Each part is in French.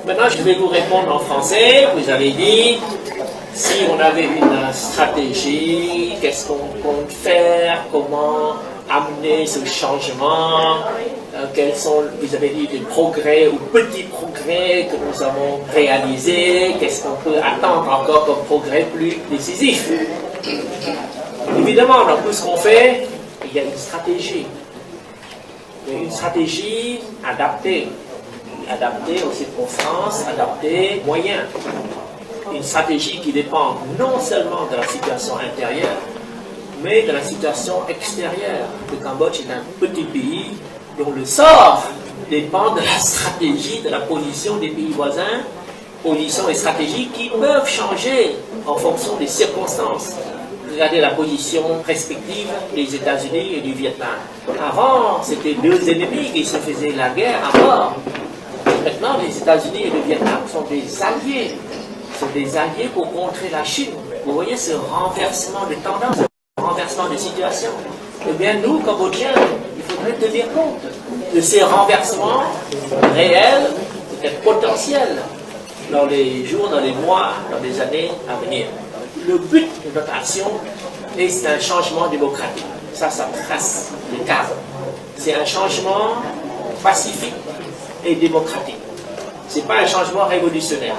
Maintenant, je vais vous répondre en français. Vous avez dit, si on avait une stratégie, qu'est-ce qu'on compte faire, comment amener ce changement, quels sont, vous avez dit, des progrès ou petits progrès que nous avons réalisés, qu'est-ce qu'on peut attendre encore comme progrès plus décisif. Évidemment, dans tout ce qu'on fait, il y a une stratégie. Il y a une stratégie adaptée aux circonstances, adaptée aux moyens. Une stratégie qui dépend non seulement de la situation intérieure, mais de la situation extérieure. Le Cambodge est un petit pays dont le sort dépend de la stratégie, de la position des pays voisins, position et stratégie qui peuvent changer en fonction des circonstances. Regardez la position respective des États-Unis et du Vietnam. Avant, c'était deux ennemis qui se faisaient la guerre à mort. Maintenant, les États-Unis et le Vietnam sont des alliés. Sont des alliés pour contrer la Chine. Vous voyez ce renversement de tendance, ce renversement de situation. Eh bien, nous, Cambodgiens, il faudrait tenir compte de ces renversements réels, peut-être potentiels, dans les jours, dans les mois, dans les années à venir. Le but de notre action est un changement démocratique. Ça trace le cadre. C'est un changement pacifique et démocratique. Ce n'est pas un changement révolutionnaire.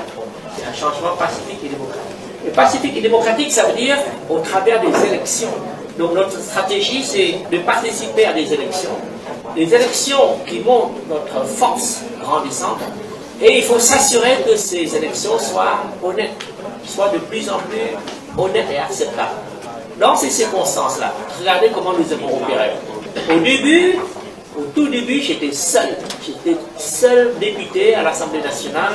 C'est un changement pacifique et démocratique. Et pacifique et démocratique, ça veut dire au travers des élections. Donc notre stratégie, c'est de participer à des élections. Des élections qui montrent notre force grandissante. Et il faut s'assurer que ces élections soient honnêtes, soient de plus en plus honnêtes et acceptables. Dans ces circonstances-là, regardez comment nous avons opéré. Au tout début, j'étais seul. J'étais seul député à l'Assemblée nationale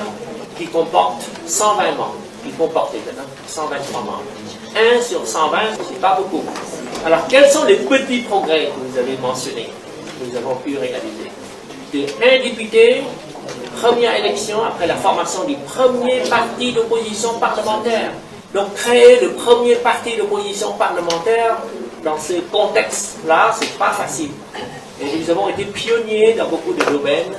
qui comporte 120 membres. Qui comportait maintenant 123 membres. 1 sur 120, c'est pas beaucoup. Alors, quels sont les petits progrès que vous avez mentionnés, que nous avons pu réaliser? De 1 député, première élection après la formation du premier parti d'opposition parlementaire. Donc, créer le premier parti d'opposition parlementaire dans ce contexte-là, c'est pas facile. Et nous avons été pionniers dans beaucoup de domaines.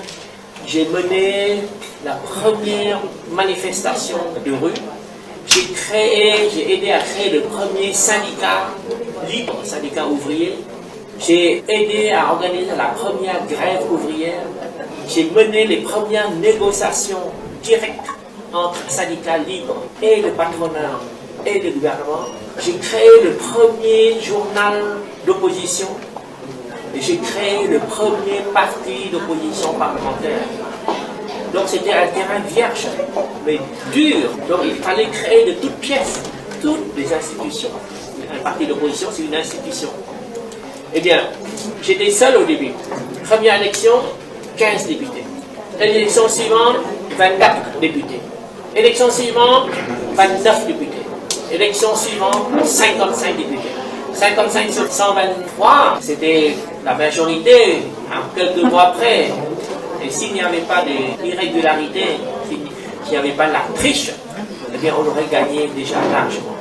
J'ai mené la première manifestation de rue. J'ai aidé à créer le premier syndicat libre, syndicat ouvrier. J'ai aidé à organiser la première grève ouvrière. J'ai mené les premières négociations directes entre syndicats libres et le patronat et le gouvernement. J'ai créé le premier journal d'opposition. Et j'ai créé le premier parti d'opposition parlementaire. Donc c'était un terrain vierge, mais dur. Donc il fallait créer de toutes pièces, toutes les institutions. Un parti d'opposition, c'est une institution. Eh bien, j'étais seul au début. Première élection, 15 députés. L'élection suivante, 24 députés. Élection suivante, 29 députés. Élection suivante, 55 députés. 55 sur 123, c'était la majorité, à quelques mois près. Et s'il n'y avait pas d'irrégularité, s'il n'y avait pas la triche, eh bien on aurait gagné déjà largement.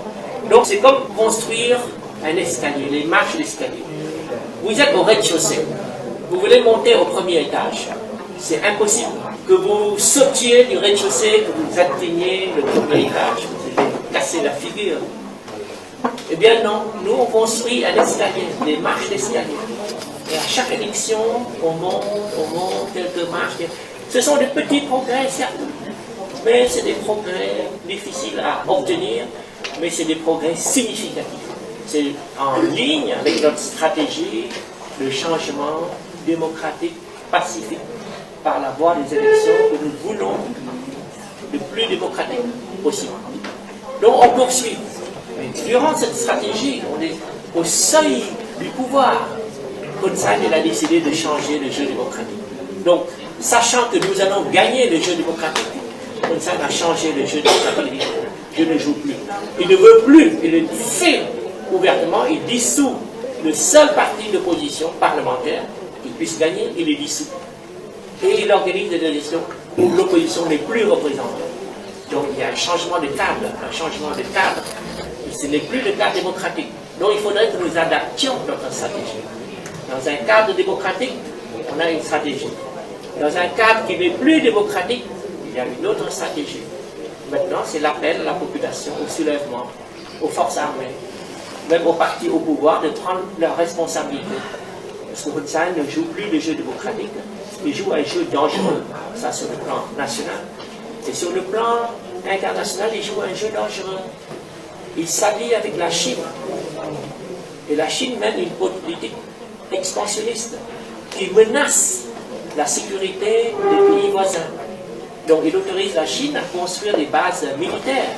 Donc c'est comme construire un escalier, les marches d'escalier. Vous êtes au rez-de-chaussée, vous voulez monter au premier étage. C'est impossible que vous sautiez du rez-de-chaussée, que vous atteigniez le premier étage. Vous allez casser la figure. Eh bien non, nous on construit un escalier, des marches d'escalier. Et à chaque élection, on monte quelques marches. Ce sont des petits progrès, certes, mais c'est des progrès difficiles à obtenir, mais c'est des progrès significatifs. C'est en ligne avec notre stratégie de changement démocratique, pacifique, par la voie des élections que nous voulons le plus démocratique possible. Donc on poursuit. Mais durant cette stratégie, on est au seuil du pouvoir. Hun Sen, il a décidé de changer le jeu démocratique. Donc, sachant que nous allons gagner le jeu démocratique, Hun Sen a changé le jeu démocratique. Je ne joue plus. Il ne veut plus, il le fait ouvertement, il dissout le seul parti d'opposition parlementaire qui puisse gagner, il est dissous. Et il organise des élections où l'opposition n'est plus représentée. Donc il y a un changement de cadre, Ce n'est plus le cadre démocratique. Donc il faudrait que nous adaptions notre stratégie. Dans un cadre démocratique, on a une stratégie. Dans un cadre qui n'est plus démocratique, y a une autre stratégie. Maintenant, c'est l'appel à la population, au soulèvement, aux forces armées, même aux partis au pouvoir, de prendre leurs responsabilités. Parce que Hun Sen ne joue plus le jeu démocratique, il joue un jeu dangereux, ça sur le plan national. Et sur le plan international, il joue un jeu dangereux. Il s'allie avec la Chine. Et la Chine mène une politique expansionniste qui menace la sécurité des pays voisins. Donc il autorise la Chine à construire des bases militaires.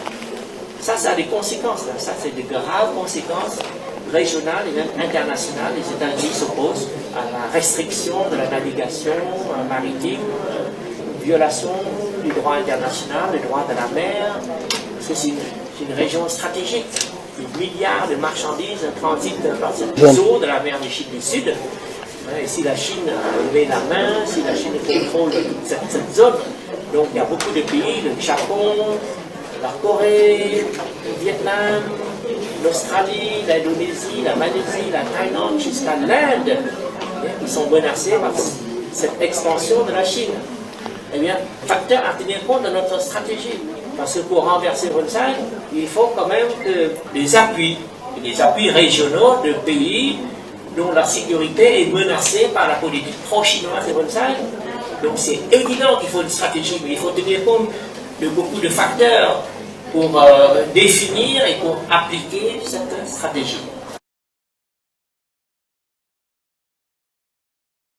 Ça a des conséquences. Ça, c'est de graves conséquences régionales et même internationales. Les États-Unis s'opposent à la restriction de la navigation maritime, violation du droit international, du droit de la mer, parce que c'est une région stratégique. Des milliards de marchandises transitent par cette zone de la mer de Chine du Sud. Et si la Chine met la main, si la Chine contrôle toute cette zone, donc il y a beaucoup de pays, le Japon, la Corée, le Vietnam, l'Australie, l'Indonésie, la Malaisie, la Thaïlande, jusqu'à l'Inde, qui sont menacés par cette expansion de la Chine. Eh bien, facteur à tenir compte de notre stratégie. Parce que pour renverser Hun Sen, il faut quand même que des appuis régionaux de pays dont la sécurité est menacée par la politique pro-chinoise de Hun Sen. Donc c'est évident qu'il faut une stratégie, mais il faut tenir compte de beaucoup de facteurs pour définir et pour appliquer cette stratégie.